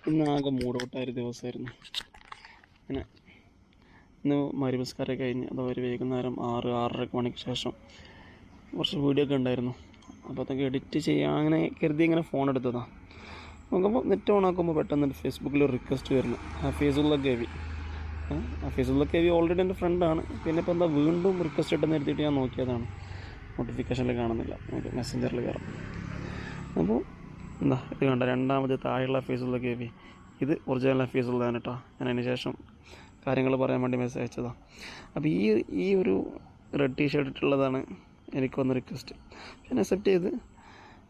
ഇന്നാകെ മൂടൗട്ടായൊരു ദിവസമായിരുന്നു. അങ്ങനെ ഇന്ന് മഗ്‌രിബ് കഴിഞ്ഞ് അതുവരെ വൈകുന്നേരം 6-6:30 മണിക്ക് ശേഷം കുറച്ച് വീഡിയോ ഒക്കെ ഉണ്ടായിരുന്നു. അപ്പോൾ അതൊക്കെ എഡിറ്റ് ചെയ്യാൻ അങ്ങനെ കരുതി ഇങ്ങനെ ഫോൺ എടുത്തതാണ്. നോക്കുമ്പോൾ നെറ്റ് ഓൺ ആക്കുമ്പോൾ പെട്ടെന്ന് ഫേസ്ബുക്കിൽ ഒരു റിക്വസ്റ്റ് വരുന്നു, Hafizullah KV. Hafizullah KV already എൻ്റെ ഫ്രണ്ടാണ്. പിന്നെ ഇപ്പോൾ എന്താ വീണ്ടും റിക്വസ്റ്റ് ഇട്ടെന്ന് എഴുതിയിട്ട് ഞാൻ നോക്കിയതാണ്, നോട്ടിഫിക്കേഷനിൽ കാണുന്നില്ല. നമുക്ക് മെസ്സഞ്ചറിൽ കയറാം. അപ്പോൾ എന്താ ഇത് കണ്ട രണ്ടാമത് താഴെയുള്ള ഹഫീസുള്ള കെവി, ഇത് ഒറിജിനൽ ഹഫീസുള്ളതാണ് കേട്ടോ. ഞാൻ അതിന് ശേഷം കാര്യങ്ങൾ പറയാൻ വേണ്ടി മെസ്സേജ് അയച്ചതാണ്. അപ്പോൾ ഈ ഒരു റെഡ് ടീഷർട്ട് ഇട്ടുള്ളതാണ് എനിക്ക് വന്ന റിക്വസ്റ്റ്. ഞാൻ അക്സെപ്റ്റ് ചെയ്ത്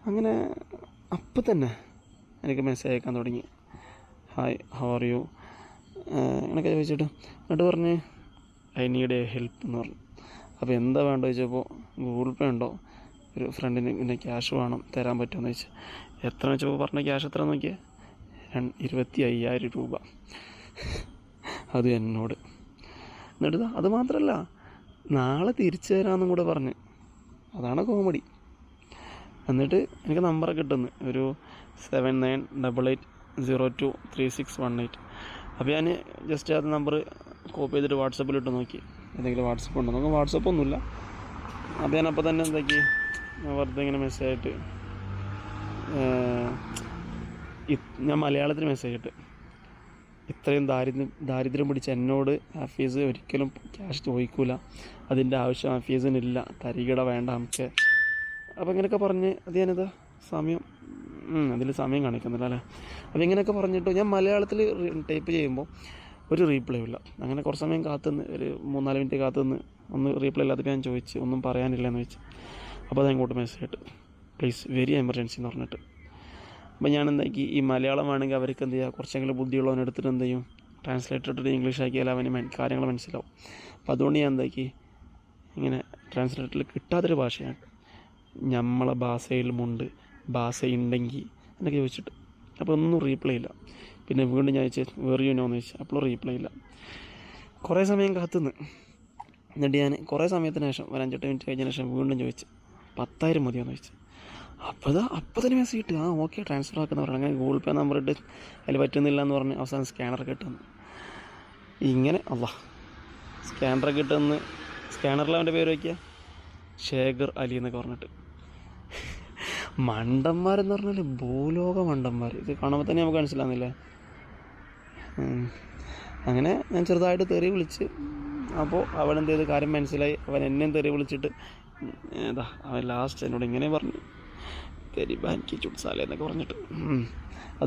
അങ്ങനെ അപ്പം തന്നെ എനിക്ക് മെസ്സേജ് അയക്കാൻ തുടങ്ങി. ഹായ്, ഹൗ ആർ യു എന്നൊക്കെ ചോദിച്ചിട്ട് എന്നിട്ട് പറഞ്ഞ് ഐ നീഡ് എ ഹെൽപ്പ് എന്ന് പറഞ്ഞു. അപ്പോൾ എന്താ വേണ്ടത് ചോദിച്ചപ്പോൾ ഗൂഗിൾ പേ ഉണ്ടോ, ഒരു ഫ്രണ്ടിന് പിന്നെ ക്യാഷ് വേണം, തരാൻ പറ്റുമെന്ന് ചോദിച്ചു. എത്ര വെച്ചപ്പോൾ പറഞ്ഞ ക്യാഷ് എത്ര നോക്കിയാൽ 25,000 രൂപ. അത് എന്നോട്. എന്നിട്ട് അത് മാത്രമല്ല, നാളെ തിരിച്ചു തരാമെന്നും കൂടെ പറഞ്ഞ്. അതാണ് കോമഡി. എന്നിട്ട് എനിക്ക് നമ്പറൊക്കെ കിട്ടുന്നു, ഒരു 7988023618. അപ്പോൾ ഞാൻ ജസ്റ്റ് അത് നമ്പർ കോപ്പി ചെയ്തിട്ട് വാട്സപ്പിലിട്ട് നോക്കി, എന്തെങ്കിലും വാട്സപ്പ് ഉണ്ടോ നോക്കാം. വാട്സപ്പൊന്നുമില്ല. അപ്പോൾ ഞാൻ അപ്പോൾ തന്നെ എന്താക്കി, വെറുതെ ഇങ്ങനെ മെസ്സേജ് ആയിട്ട് ഞാൻ മലയാളത്തിൽ മെസ്സേജ് ഇട്ട്, ഇത്രയും ദാരിദ്ര്യം പിടിച്ച എന്നോട് ഹഫീസ് ഒരിക്കലും ക്യാഷ് ചോദിക്കൂല, അതിൻ്റെ ആവശ്യം ഹഫീസിനില്ല, തരികിട വേണ്ട നമുക്ക്. അപ്പോൾ ഇങ്ങനെയൊക്കെ പറഞ്ഞ് അത് ഞാനിതാ സമയം അതിൽ സമയം കാണിക്കുന്നില്ല അല്ലേ. അപ്പോൾ ഇങ്ങനെയൊക്കെ പറഞ്ഞിട്ട് ഞാൻ മലയാളത്തിൽ ടൈപ്പ് ചെയ്യുമ്പോൾ ഒരു റീപ്ലൈ ഇല്ല. അങ്ങനെ കുറച്ച് സമയം കാത്തുനിന്ന്, ഒരു 3-4 മിനിറ്റ് കാത്തുനിന്ന് ഒന്ന് റീപ്ലൈ ഇല്ലാത്തപ്പോൾ ഞാൻ ചോദിച്ച് ഒന്നും പറയാനില്ലെന്ന് വെച്ച്. അപ്പോൾ അത് അങ്ങോട്ട് മെസ്സേജ് ഇട്ട്, പ്ലീസ് വെരി എമർജൻസി എന്ന് പറഞ്ഞിട്ട്. അപ്പോൾ ഞാൻ എന്താക്കി, ഈ മലയാളം വേണമെങ്കിൽ അവർക്ക് എന്ത് ചെയ്യുക, കുറച്ചെങ്കിലും ബുദ്ധിയുള്ളവനെ എടുത്തിട്ട് എന്ത് ചെയ്യും, ട്രാൻസ്ലേറ്റർ ഇട്ടിട്ട് ഇംഗ്ലീഷ് ആക്കിയാൽ അവന് കാര്യങ്ങൾ മനസ്സിലാവും. അപ്പോൾ അതുകൊണ്ട് ഞാൻ എന്താക്കി, ഇങ്ങനെ ട്രാൻസ്ലേറ്ററിൽ കിട്ടാത്തൊരു ഭാഷയാണ്, നമ്മളെ ഭാഷയിലുമുണ്ട്, ഭാഷയുണ്ടെങ്കിൽ എന്നൊക്കെ ചോദിച്ചിട്ട്. അപ്പോൾ ഒന്നും റീപ്ലൈ ഇല്ല. പിന്നെ വീണ്ടും ഞാൻ ചോദിച്ചു വേറെ യുനോന്ന് ചോദിച്ചു, അപ്പോഴും റീപ്ലൈ ഇല്ല. കുറേ സമയം കാത്തുനിന്ന്. എന്നിട്ട് ഞാൻ കുറേ സമയത്തിന് ശേഷം, ഒരു 5-8 മിനിറ്റ് കഴിഞ്ഞതിന് ശേഷം വീണ്ടും ചോദിച്ചു 10,000 മതിയോന്ന് ചോദിച്ചു. അപ്പോൾ തന്നെ മെസ്സേജ് ഇട്ട്, ഓക്കെ ട്രാൻസ്ഫർ ആക്കുന്ന പറഞ്ഞു. അങ്ങനെ ഗൂഗിൾ പേ നമ്പർ ഇട്ട് അതിൽ പറ്റുന്നില്ല എന്ന് പറഞ്ഞ് അവസാനം സ്കാനറൊക്കെ ഇട്ടെന്ന്. ഇങ്ങനെ സ്കാനറൊക്കെ ഇട്ടെന്ന്. സ്കാനറിൽ അവൻ്റെ പേര് വയ്ക്കുക ശേഖർ അലി എന്നൊക്കെ പറഞ്ഞിട്ട്. മണ്ടന്മാരെന്ന് പറഞ്ഞാൽ ഭൂലോക മണ്ടന്മാർ. ഇത് കാണുമ്പോൾ തന്നെ നമുക്ക് മനസ്സിലാകുന്നില്ലേ. അങ്ങനെ ഞാൻ ചെറുതായിട്ട് തെറി വിളിച്ച്. അപ്പോൾ അവൻ എന്ത് ചെയ്ത് കാര്യം മനസ്സിലായി. അവൻ എന്നെയും തെറി വിളിച്ചിട്ട് അവൻ ലാസ്റ്റ് എന്നോട് ഇങ്ങനെ പറഞ്ഞു, തെരി ബാൻക്ക് ചുട്സാലേ എന്നൊക്കെ പറഞ്ഞിട്ട്.